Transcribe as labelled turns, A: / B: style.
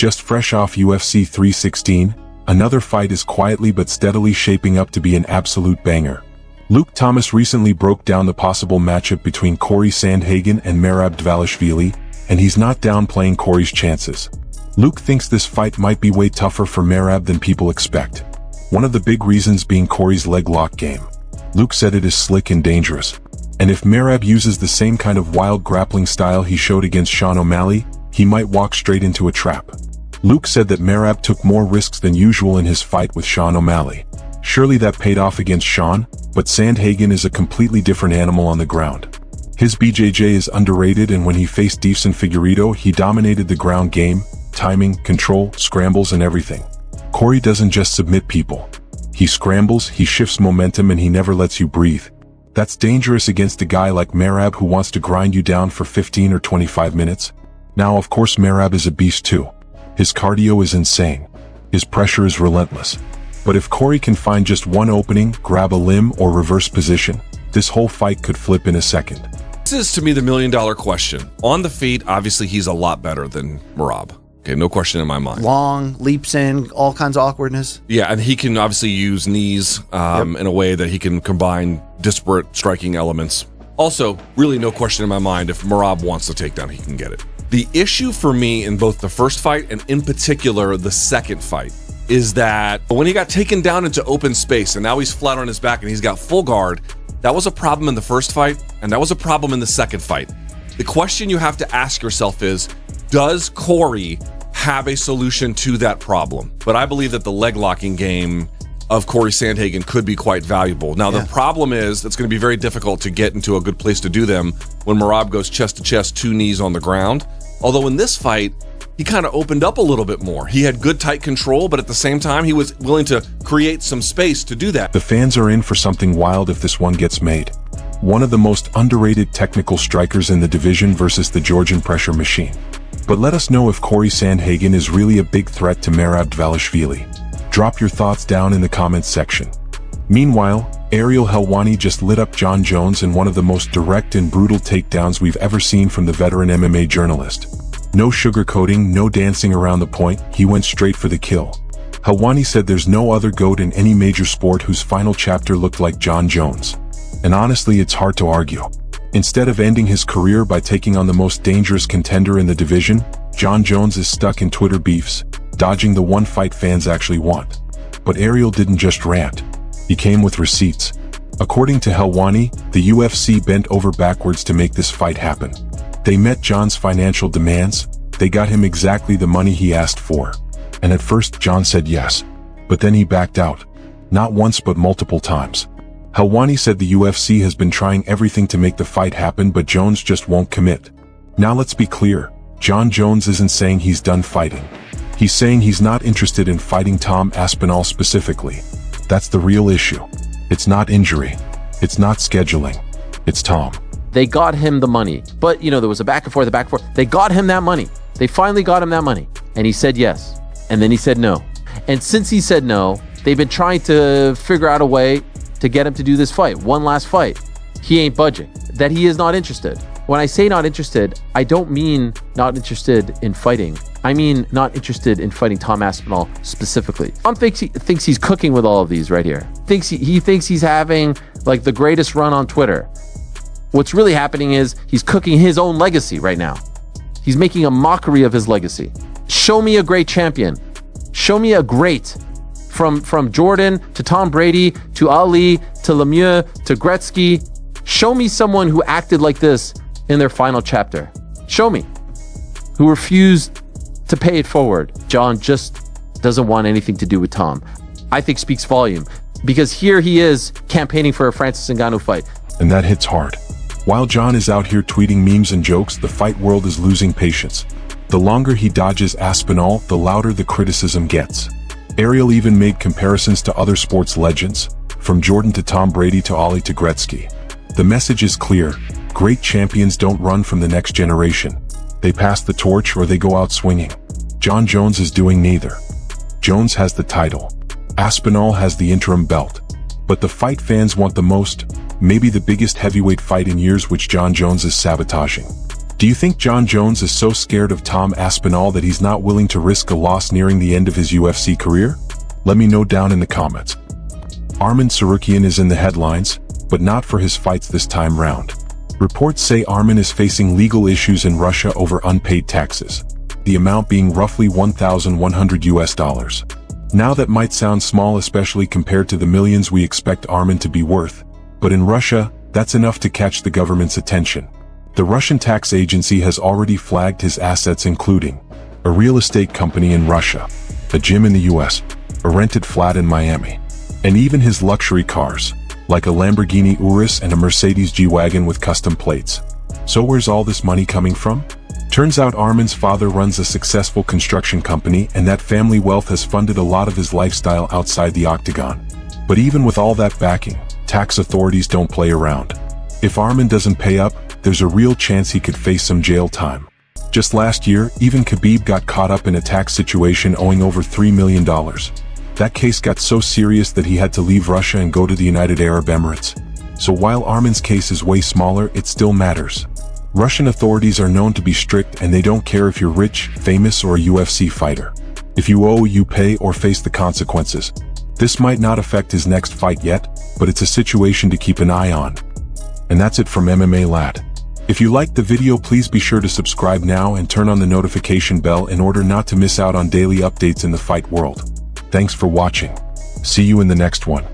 A: Just fresh off UFC 316, another fight is quietly but steadily shaping up to be an absolute banger. Luke Thomas recently broke down the possible matchup between Cory Sandhagen and Merab Dvalishvili, and he's not downplaying Cory's chances. Luke thinks this fight might be way tougher for Merab than people expect. One of the big reasons being Cory's leg lock game. Luke said it is slick and dangerous. And if Merab uses the same kind of wild grappling style he showed against Sean O'Malley, he might walk straight into a trap. Luke said that Merab took more risks than usual in his fight with Sean O'Malley. Surely that paid off against Sean, but Sandhagen is a completely different animal on the ground. His BJJ is underrated, and when he faced Deiveson Figueiredo, he dominated the ground game, timing, control, scrambles and everything. Cory doesn't just submit people. He scrambles, he shifts momentum, and he never lets you breathe. That's dangerous against a guy like Merab who wants to grind you down for 15 or 25 minutes. Now, of course, Merab is a beast too. His cardio is insane. His pressure is relentless. But if Cory can find just one opening, grab a limb or reverse position, this whole fight could flip in a second.
B: This is, to me, the million-dollar question. On the feet, obviously, he's a lot better than Merab. Okay, no question in my mind.
C: Long, leaps in, all kinds of awkwardness.
B: Yeah, and he can obviously use knees in a way that he can combine disparate striking elements. Also, really no question in my mind, if Merab wants the takedown, he can get it. The issue for me in both the first fight and in particular the second fight is that when he got taken down into open space and now he's flat on his back and he's got full guard, that was a problem in the first fight and that was a problem in the second fight. The question you have to ask yourself is, does Cory have a solution to that problem? But I believe that the leg locking game of Cory Sandhagen could be quite valuable. Now, the problem is it's going to be very difficult to get into a good place to do them when Merab goes chest to chest, 2 knees on the ground. Although in this fight, he kind of opened up a little bit more. He had good tight control, but at the same time, he was willing to create some space to do that.
A: The fans are in for something wild if this one gets made. One of the most underrated technical strikers in the division versus the Georgian pressure machine. But let us know if Cory Sandhagen is really a big threat to Merab Dvalishvili. Drop your thoughts down in the comments section. Meanwhile, Ariel Helwani just lit up Jon Jones in one of the most direct and brutal takedowns we've ever seen from the veteran MMA journalist. No sugarcoating, no dancing around the point, he went straight for the kill. Helwani said there's no other GOAT in any major sport whose final chapter looked like Jon Jones. And honestly, it's hard to argue. Instead of ending his career by taking on the most dangerous contender in the division, Jon Jones is stuck in Twitter beefs, dodging the one fight fans actually want. But Ariel didn't just rant. He came with receipts. According to Helwani, the UFC bent over backwards to make this fight happen. They met Jon's financial demands, they got him exactly the money he asked for. And at first Jon said yes. But then he backed out. Not once but multiple times. Helwani said the UFC has been trying everything to make the fight happen, but Jones just won't commit. Now let's be clear, Jon Jones isn't saying he's done fighting. He's saying he's not interested in fighting Tom Aspinall specifically. That's the real issue. It's not injury. It's not scheduling. It's Tom.
D: They got him the money. But, there was a back and forth. They got him that money. They finally got him that money. And he said yes. And then he said no. And since he said no, they've been trying to figure out a way to get him to do this fight. One last fight. He ain't budging. That he is not interested. When I say not interested, I don't mean not interested in fighting. I mean not interested in fighting Tom Aspinall specifically. Tom thinks he's cooking with all of these right here. He thinks he's having like the greatest run on Twitter. What's really happening is he's cooking his own legacy right now. He's making a mockery of his legacy. Show me a great champion. Show me a great. From Jordan to Tom Brady to Ali to Lemieux to Gretzky. Show me someone who acted like this in their final chapter. Show me. Who refused to pay it forward. Jon just doesn't want anything to do with Tom. I think speaks volume because here he is campaigning for a Francis Ngannou fight.
A: And that hits hard. While Jon is out here tweeting memes and jokes, the fight world is losing patience. The longer he dodges Aspinall, the louder the criticism gets. Ariel even made comparisons to other sports legends, from Jordan to Tom Brady to Ali to Gretzky. The message is clear. Great champions don't run from the next generation. They pass the torch or they go out swinging. Jon Jones is doing neither. Jones has the title. Aspinall has the interim belt. But the fight fans want the most, maybe the biggest heavyweight fight in years, which Jon Jones is sabotaging. Do you think John Jones is so scared of Tom Aspinall that he's not willing to risk a loss nearing the end of his UFC career? Let me know down in the comments. Arman Tsarukyan is in the headlines, but not for his fights this time round. Reports say Arman is facing legal issues in Russia over unpaid taxes, the amount being roughly $1,100. Now that might sound small, especially compared to the millions we expect Arman to be worth, but in Russia, that's enough to catch the government's attention. The Russian tax agency has already flagged his assets, including a real estate company in Russia, a gym in the US, a rented flat in Miami, and even his luxury cars, like a Lamborghini Urus and a Mercedes G-Wagon with custom plates. So where's all this money coming from? Turns out Arman's father runs a successful construction company, and that family wealth has funded a lot of his lifestyle outside the octagon. But even with all that backing, tax authorities don't play around. If Arman doesn't pay up, there's a real chance he could face some jail time. Just last year, even Khabib got caught up in a tax situation owing over $3 million. That case got so serious that he had to leave Russia and go to the United Arab Emirates. So while Arman's case is way smaller, it still matters. Russian authorities are known to be strict, and they don't care if you're rich, famous, or a UFC fighter. If you owe, you pay or face the consequences. This might not affect his next fight yet, but it's a situation to keep an eye on. And that's it from MMA Lad. If you liked the video, please be sure to subscribe now and turn on the notification bell in order not to miss out on daily updates in the fight world. Thanks for watching. See you in the next one.